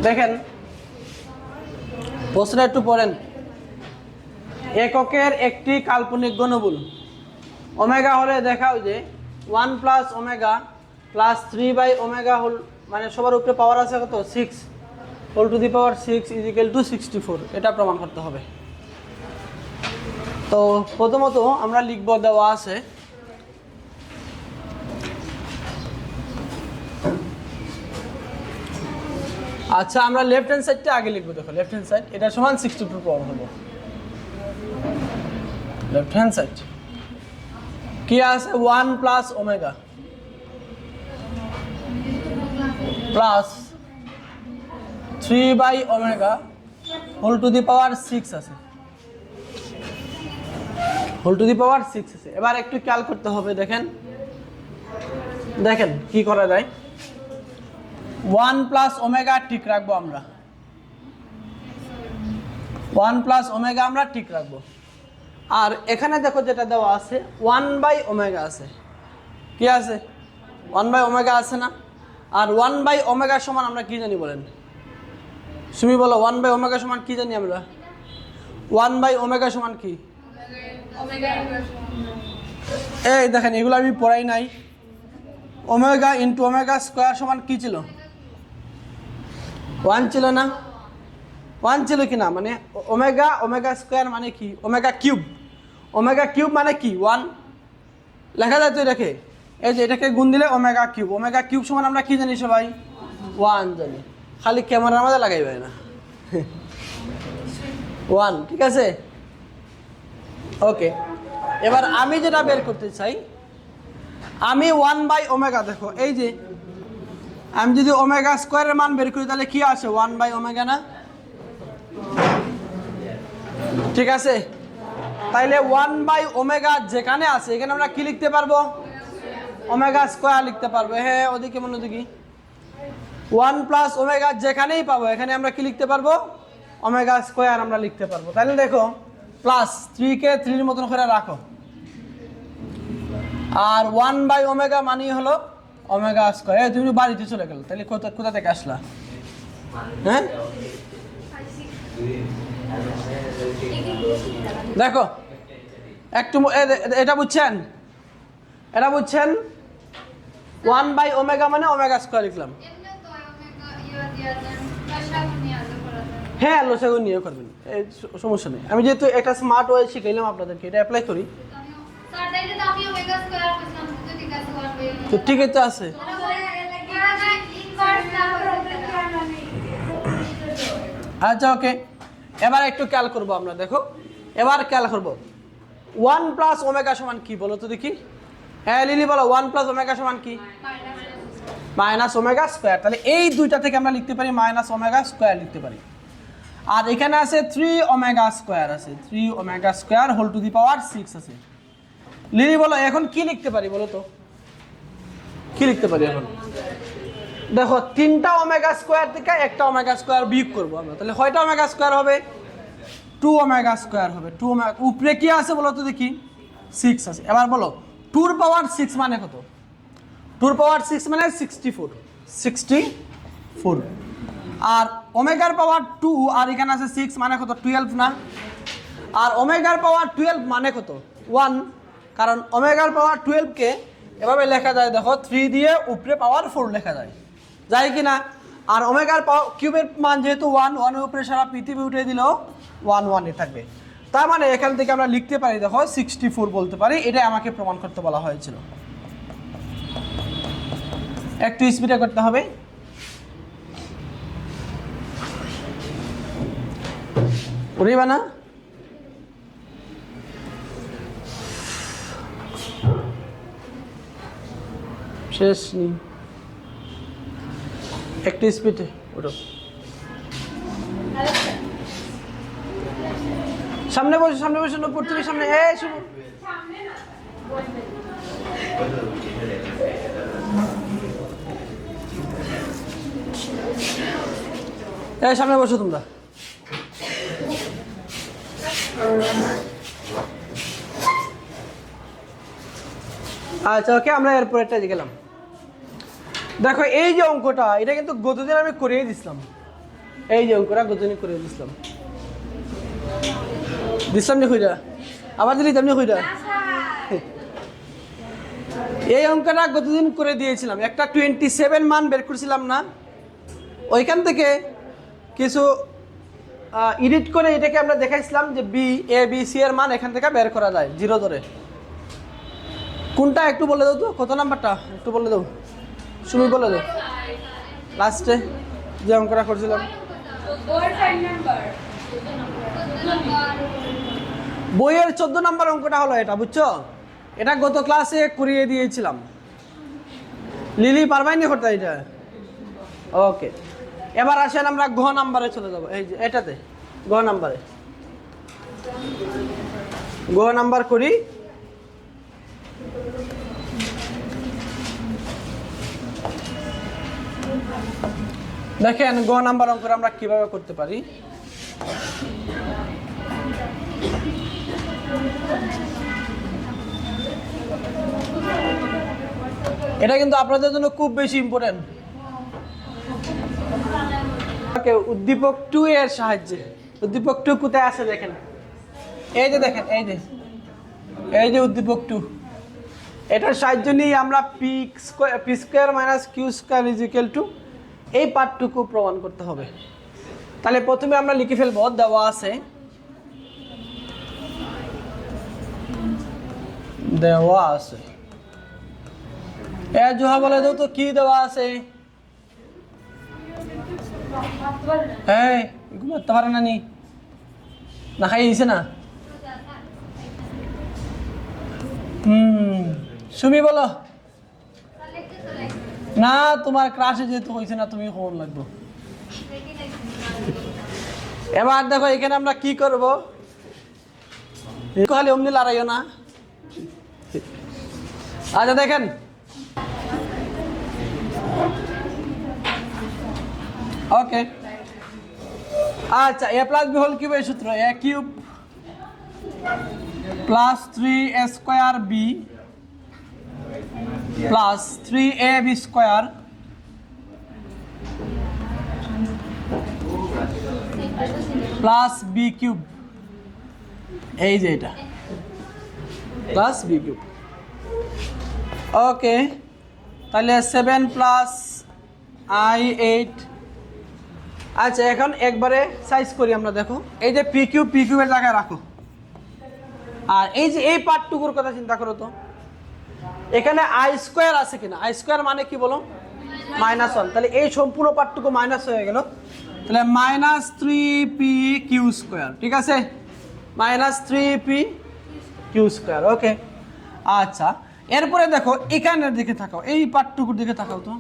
দেখেন প্রশ্ন একটু পড়েন। এককের একটি কাল্পনিক ঘনমূল ওমেগা হলে দেখাও যে 1 প্লাস ওমেগা প্লাস 3/ওমেগা হোল মানে সবার উপরে পাওয়ার আছে কত 6 whole to the power 6 is equal to 64। এটা প্রমাণ করতে হবে। তো প্রথমত আমরা লিখব, দেওয়া আছে আচ্ছা আমরা লেফট হ্যান্ড সাইডটা আগে লিখবো। দেখো লেফট হ্যান্ড সাইড এটা সমান 62 পাওয়ার হলো। লেফট হ্যান্ড সাইড কি আছে 1 প্লাস ওমেগা প্লাস 3/ওমেগা হোল টু দি পাওয়ার 6 আছে, হোল টু দি পাওয়ার 6 আছে। এবার একটু খেয়াল করতে হবে। দেখেন দেখেন কি করা যায়। 1 প্লাস ওমেগা ঠিক রাখবো আমরা, 1 প্লাস ওমেগা আমরা ঠিক রাখবো। আর এখানে দেখো যেটা দেওয়া আছে 1/ওমেগা আছে। কি আছে 1/ওমেগা আছে না? আর 1/ওমেগা সমান আমরা কি জানি বলেন? তুমি বলো 1/ওমেগা সমান কি জানি আমরা? 1/ওমেগা সমান কি? এই দেখেন এগুলো আমি পড়াই নাই। ওমেগা ইন্টু ওমেগা স্কোয়ার সমান কি ছিল? 1 ছিল না? 1 ছিল কি না? মানে ওমেগা ওমেগা স্কোয়ার মানে কি? Omega cube. ওমেগা কিউব মানে কি? 1 লেখা যায় তো এটাকে। এই যে এটাকে গুণ দিলে ওমেগা কিউব। ওমেগা কিউব সমান আমরা কি জানি সবাই? 1 জানি। খালি ক্যামেরার মধ্যে লাগাইবে না 1, ঠিক আছে? ওকে, এবার আমি যেটা বের করতে চাই, আমি 1/ওমেগা দেখো এই যে আমি যদি ওমেগা স্কোয়ারের মান বের করি তাহলে কি আসে? 1/ওমেগা না? ঠিক আছে, তাইলে 1/ওমেগা যেখানে আছে এখানে আমরা কি লিখতে পারবো? ওমেগা স্কোয়ার লিখতে পারবো। হ্যাঁ ওদিকে মনোযোগী। 1 প্লাস ওমেগা যেখানেই পাবো এখানে আমরা কি লিখতে পারবো? ওমেগা স্কোয়ার আমরা লিখতে পারবো। তাহলে দেখো প্লাস 3কে 3 এর মতন করে রাখো। আর 1/ওমেগা মানেই হলো ওমেগা স্কোয়ার। তুমি বাড়িতে চলে গেল, তাহলে কোথা থেকে আসলা? হ্যাঁ দেখো একটু এটা বুঝছেন? এটা বুঝছেন 1/ওমেগা মানে ওমেগা স্কোয়ার লিখলাম। হ্যাঁ লসাগু নিয়ে করবেন, সমস্যা নেই। আমি যেহেতু একটা স্মার্ট ওয়ে শিখাইলাম আপনাদেরকে, এটা অ্যাপ্লাই করি তো ঠিকই তো আছে। আচ্ছা ওকে, এবার একটু খেয়াল করবো আমরা। দেখো এবার খেয়াল করবো 1 প্লাস ওমেগা সমান কি বলো তো দেখি। হ্যাঁ লিলি বলো 1 প্লাস ওমেগা সমান কি? Minus omega square. তাহলে এই দুইটা থেকে আমরা লিখতে পারি মাইনাস ওমেগা স্কোয়ার লিখতে পারি। আর এখানে আছে 3 ওমেগা স্কোয়ার আছে, 3 omega square whole to the power 6 আছে। লিলি বলো এখন কি লিখতে পারি বলো তো, কি লিখতে পারি এখন? দেখো 3টা ওমেগা স্কোয়ার থেকে একটা ওমেগা স্কোয়ার বিয়োগ করবো আমরা, তাহলে কয়টা ওমেগা স্কোয়ার হবে? 2 ওমেগা স্কোয়ার হবে। 2 ওমেগা উপরে কি আছে বলো তো দেখি? 6 আছে। এবার বলো 2 এর পাওয়ার 6 মানে কত? 2 এর পাওয়ার 6 মানে 64। আর ওমেগার পাওয়ার 2 আর এখানে আছে 6 মানে কত? 12 না? আর ওমেগার পাওয়ার 12 মানে কত? 1। কারণ ওমেগার পাওয়ার 12 কে এভাবে লেখা যায়, দেখো 3 দিয়ে উপরে পাওয়ার 4 লেখা যায়, যায় কি না? আর ওমেগার পাওয়ার কিউবের মান যেহেতু 1, 1 এর উপরে সারা পৃথিবী উঠে দিলেও 1 1 থাকবে। তার মানে এখান থেকে আমরা লিখতে পারি, দেখো 64 বলতে পারি। এটাই আমাকে প্রমাণ করতে বলা হয়েছিল। একটু স্পিডে করতে হবে। উড়িবা না? শেষ নেই, একটু স্পিডে ওঠো। সামনে বসে, সামনে বসে না পড়তে সামনে। এই শুনো, এই সামনে বসো তোমরা। আচ্ছা ওকে, আমরা এরপরেরটা গেলাম। দেখো এই যে অঙ্কটা, এটা কিন্তু গতদিন আমি করিয়ে দিছিলাম। এই যে অঙ্কটা গজনী করে দিছিলাম নি কইরা আবার দিলি তেমনি কইরা এই অঙ্কটা গতদিন করে দিয়েছিলাম, একটা 27 মান বের করছিলাম না, ওইখান থেকে কিছু এডিট করে এটাকে আমরা দেখাইছিলাম যে বি এ বি সি এর মান এখান থেকে বের করা যায় 0 ধরে। কোনটা একটু বলে দাও তো, কত নাম্বারটা একটু বলে দাও, সুমি বলে দাও লাস্টে যে অঙ্কটা করছিলাম। বইয়ের 14 নম্বর অঙ্কটা হলো এটা, বুঝছো? এটা গত ক্লাসে করিয়ে দিয়েছিলাম। লিলি পারবাই নি করতে এটা? ওকে, এবার আসেন আমরা ঘ নাম্বারে চলে যাব। এই যে এটাতে ঘ নাম্বারে, ঘ নাম্বার করি। দেখেন ঘ নাম্বার অঙ্ক আমরা কিভাবে করতে পারি। এটা কিন্তু আপনাদের জন্য খুব বেশি ইম্পর্টেন্ট। উদ্দীপক 2 এর সাহায্যে, উদ্দীপক 2 কোথায় আছে দেখেন, এই যে দেখেন, এই যে উদ্দীপক 2, এটার সাহায্য নিয়ে আমরা p square minus q square is equal to এই পার্টটুকু প্রমাণ করতে হবে। তাহলে প্রথমে আমরা লিখে ফেলবো, দেওয়া আছে, জোহা বলে দাও তো কি দেওয়া আছে? হ্যাঁ, ঘুমাতে পারে না নি, না খাই দিছে না? সুমি বলো না, তোমার ক্লাসে যেহেতু হয়েছে না, তুমি ফোন লাগবো। এবার দেখো এখানে আমরা কি করব, খালি অমনি লড়াইও না। আচ্ছা দেখেন, ওকে, আচ্ছা এ প্লাস বি হোল কিউবের সূত্র, a cube plus 3a square b plus 3ab square plus b cube, এই যে এটা প্লাস বি কিউব। ওকে, তাহলে 7 প্লাস i8। আচ্ছা এখন একবারে সাইজ করি আমরা, দেখো এই যে পি কিউবের জায়গায় রাখো, আর এই যে এই পার্টটুকুর কথা চিন্তা করো তো, এখানে আই স্কোয়ার আছে কিনা? আই স্কোয়ার মানে কি বলো? -1। তাহলে এই সম্পূর্ণ পার্টটুকু মাইনাস হয়ে গেল, তাহলে -3p কিউ স্কোয়ার, ঠিক আছে? -3p q square. ওকে, আচ্ছা এরপরে দেখো এখানের দিকে তাকাও, এই পার্টটুকুর দিকে তাকাও তো,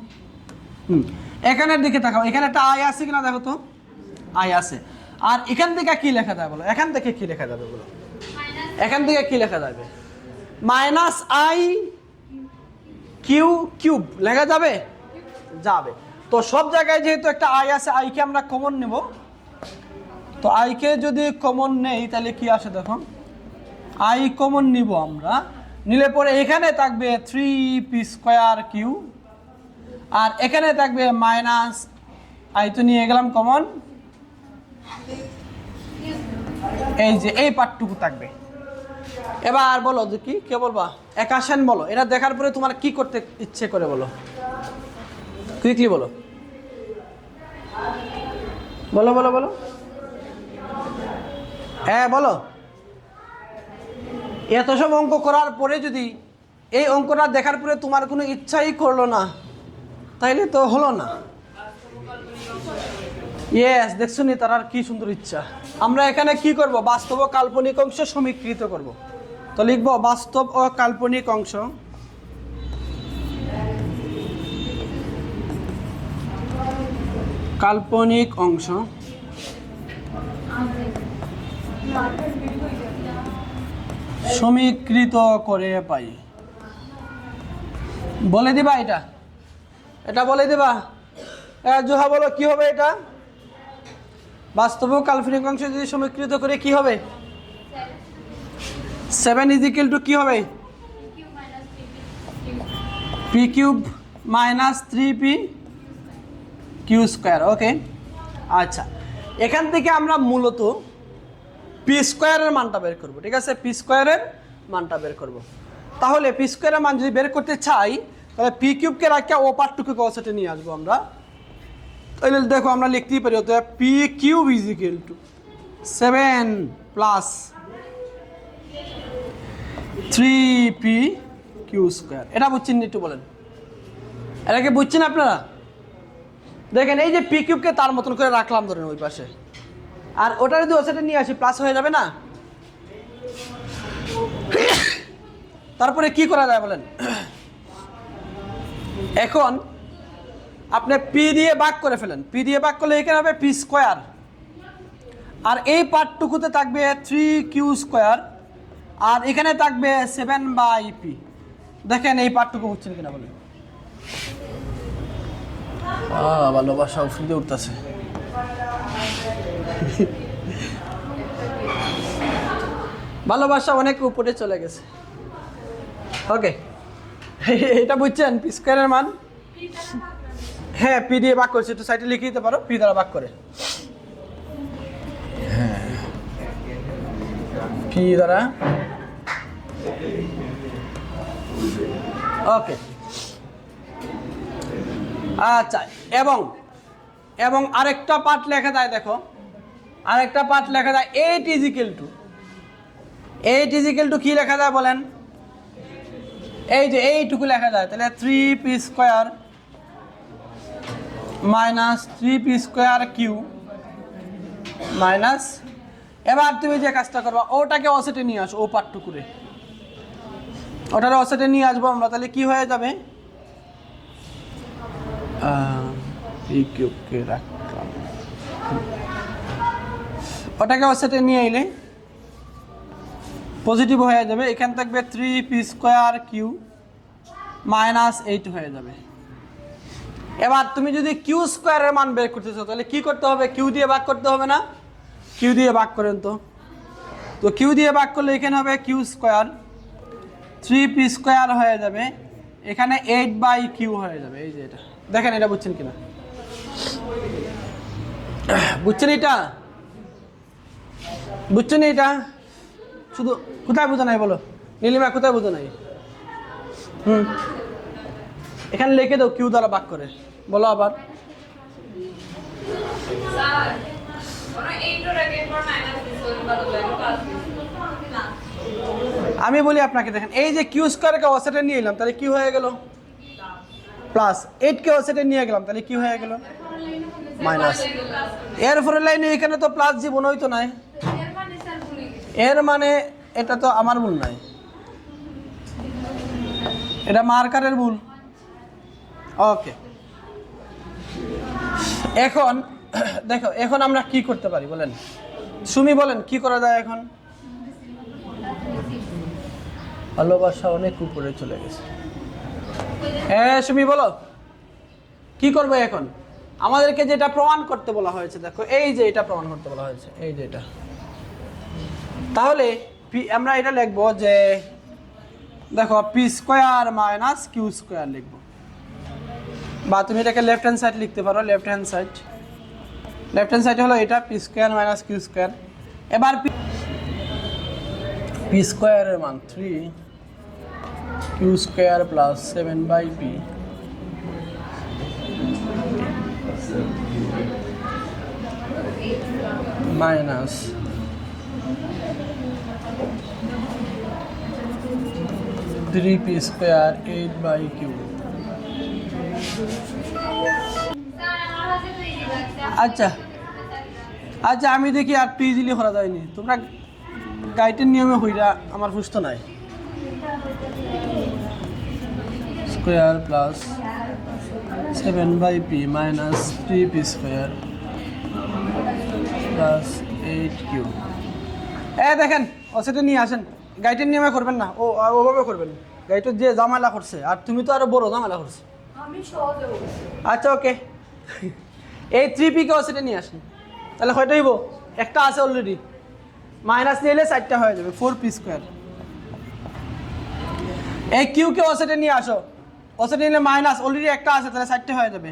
এখানের দিকে তাকাও, এখানে একটা আই আছে কিনা দেখো তো, আই আছে। আর এখান থেকে কি লেখা যায় বলো? এখান থেকে কি লেখা যাবে বলো? এখান থেকে কি লেখা যাবে? -i কিউ কিউব লেখা যাবে? যাবে। তো সব জায়গায় যেহেতু একটা আই আছে, আইকে আমরা কমন নেব। তো আইকে যদি কমন নেই তাহলে কি আসে দেখো, আই কমন নিব আমরা, নিলে পরে এখানে থাকবে 3p স্কোয়ার কিউ, আর এখানে থাকবে মাইনাস আই তো নিয়ে গেলাম কমন, এই যে এই পার্টটুকু থাকবে। এবার বলো যে কি কে বলবা? একাশন বলো। এটা দেখার পরে তোমার কি করতে ইচ্ছে করে বলো, কুইকলি বলো, বলো বলো বলো, হ্যাঁ বলো। এত সব অঙ্ক করার পরে যদি এই অঙ্কটা দেখার পরে তোমার কোনো ইচ্ছাই করলো না, তাইলে তো হলো না। ইয়েস, দেখছো নি তার আর কি সুন্দর ইচ্ছা। আমরা এখানে কি করব? বাস্তব ও কাল্পনিক অংশ সমীকৃত করব। তো লিখব বাস্তব ও কাল্পনিক অংশ, কাল্পনিক অংশ সমীকৃত করে পাই। বলে দিবা এটা, এটা বলে দিবা। জোহা বলো কি হবে এটা? বাস্তব ও কাল্পনিক অংশ যদি সমীকৃত করে কি হবে? 7 ইজ ইকুয়াল টু কি হবে? P cube minus 3p q square. Okay, আচ্ছা, এখান থেকে আমরা মূলত পি স্কোয়ারের মানটা বের করব, ঠিক আছে? পি স্কোয়ারের মানটা বের করব। তাহলে পি স্কোয়ারের মান যদি বের করতে চাই, তাহলে পি কিউবকে রাখা ও পার্টটুকুকে অসেটে নিয়ে আসবো আমরা। তাহলে দেখো আমরা লিখতেই পারি, অত p cube is equal to 7 plus 3p q square. এটা বুঝছেন একটু বলেন, এটাকে বুঝছেন আপনারা? দেখেন এই যে পি কিউবকে তার মতন করে রাখলাম ধরেন ওই পাশে, আর ওটা যদি ওর সাথে নিয়ে আসি প্লাস হয়ে যাবে না? তারপরে কি করা যায় বলেন? এখন আপনি পি দিয়ে ভাগ করে ফেলেন, পি দিয়ে ভাগ করলে এখানে হবে পি স্কোয়ার, আর এই পার্টটুকুতে থাকবে 3q স্কোয়ার, আর এখানে থাকবে 7/p। দেখেন এই পার্টটুকু হচ্ছে কিনা বলেন? ভালোবাসা উফরিতে উঠতেছে। ভালোবাসা অনেক উপরে চলে গেছে। ওকে, এটা বুঝছেন পি স্কোয়ারের মান? হ্যাঁ, পি দিয়ে ভাগ করছে, একটু সাইডে লিখে দিতে পারো, পি দ্বারা ভাগ করে। হ্যাঁ, পি দ্বারা। ওকে, আচ্ছা, এবং এবং আরেকটা পার্ট লেখা যায়, দেখো আরেকটা পার্ট লেখা যায় 8 ইজ ইকুয়াল টু কি লেখা যায় বলেন? এই যে এইটুকু লেখা যায়, তাহলে 3p square minus 3p square q minus, এবার তুমি যে কাজটা করবা ওটাকে অসেটে নিয়ে আসো, ও পার্টটুকুরে ওটারে অসেটে নিয়ে আসবো আমরা, তাহলে কি হয়ে যাবে? কিউবকে রাখলাম, ওটাকে অসেটে নিয়ে এলে পজিটিভ হয়ে যাবে, এখান থাকবে 3p স্কোয়ার কিউ মাইনাস 8 হয়ে যাবে। এবার তুমি যদি কিউ স্কোয়ারের মান বের করতেছো, তাহলে কি করতে হবে? কিউ দিয়ে ভাগ করতে হবে না? কিউ দিয়ে ভাগ করেন তো কিউ দিয়ে ভাগ করলে এখানে হবে কিউ স্কোয়ার, 3p স্কোয়ার হয়ে যাবে, এখানে 8/q হয়ে যাবে। এই যে এটা দেখেন, এটা বুঝছেন কিনা? বুঝছেন এটা? বুঝছেন এটা? শুধু কোথায় বোঝা নাই বলো নীলিমা, কোথায় বোঝা নাই? এখানে লিখে দাও কিউ দ্বারা ভাগ করে, বলো আবার। আমি বলি আপনাকে, দেখেন এই যে কিউ স্কোয়ারকে অসেটে নিয়ে এলাম, তাহলে কি হয়ে গেল? প্লাস 8কে অসেটে নিয়ে গেলাম, তাহলে কি হয়ে গেল? মাইনাস। এর পরের লাইনে এখানে তো প্লাস জীবন হইতো নাই, এর মানে এটা তো আমার ভুল নাই, এটা মার্কারের ভুল। ওকে, এখন দেখো, এখন আমরা কি করতে পারি বলেন? সুমি বলেন কি করা যায় এখন? ভালোবাসা অনেক উপরে চলে গেছে। হ্যাঁ সুমি বলো, কি করবে এখন? আমাদেরকে যেটা প্রমাণ করতে বলা হয়েছে, দেখো এই যে এটা প্রমাণ করতে বলা হয়েছে, এই যে এটা। তাহলে আমরা এটা লিখবো যে, দেখো p square minus q square লিখবো, বা তুমি এটাকে লেফট হ্যান্ড সাইড লিখতে পারো। লেফট হ্যান্ড সাইড হলো এটা, p square minus q square. এবার পি স্কোয়ারের মান 3q square plus 7/p minus 3p square 8/q। আচ্ছা আচ্ছা, আমি দেখি আর টু ইজিলি করা যায়নি, তোমরা গাইডের নিয়মে হইরা আমার বুঝতো নাই। Square plus 7/p minus 3p square plus 8q। দেখেন অসেটে নিয়ে আসেন, গাইডের নিয়মে করবেন না, ওভাবে করবেন। গাইডের যে জামালা করছে, আর তুমি তো আরো বড় জামালা করছো। আচ্ছা ওকে, এই 3p কে অসেটে নিয়ে আসেন, তাহলে কয়টা হইব? একটা আছে অলরেডি, মাইনাস নিলে 4টা হয়ে যাবে, 4p স্কোয়ার। এই কিউ কে অসেটে নিয়ে আসো, অসেটে নিলে মাইনাস অলরেডি একটা আছে, তাহলে 4টা হয়ে যাবে।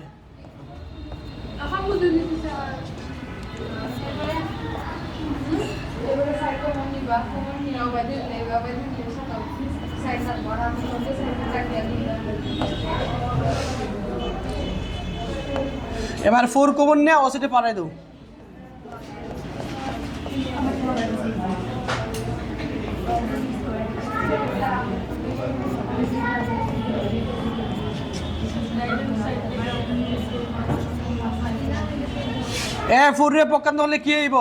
এবারে সাইকো মনি বা কোন নিও বাদে লেগা বাদে নিশা তো সাইসার বড়া মধ্যে সাইকো কাটিয়ে দিলাম। এবার 4 কমন নিয়ে অসিটে পাঠাই দাও। এ 4 রে পকান হলে কি হইব?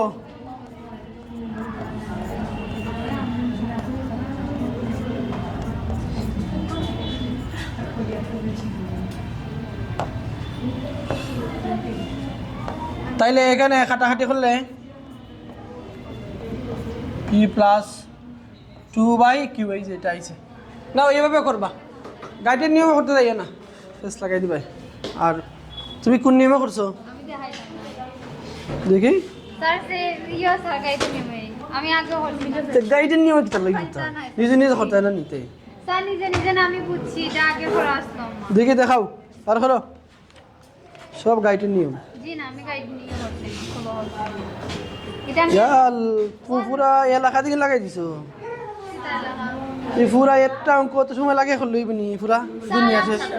তাইলে এখানে কাটাকাটি করলে পি প্লাস 2/q এই যেটা আইছে না এইভাবে করবা, গাইডের নিয়মে করতে যাইও না, ফেস লাগাই দিবা। আর তুমি কোন নিয়মে করছো আমি দেখাইতাম না দেখি? স্যার সে ইয়া স্যার গাইতে নেমে আমি আগে হসপিটাল গাইডের নিয়মে কি তার লাগি নিজে নিজে করতে হয় না নিতে। স্যার নিজে নিজে না আমি বুঝছি এটা আগে করে আসলাম না। দেখি দেখাও আর করো সব গাইডের নিয়ম। জি না আমি গাইড নিয়ে করতে খোলা হচ্ছে এটা আমি ইয়াল পুরা এলাকা দিকে লাগাই দিছো। এই পুরা একটা অঙ্ক কত সময় লাগে করলো ইবনি পুরা দুনিয়া শেষ। স্যার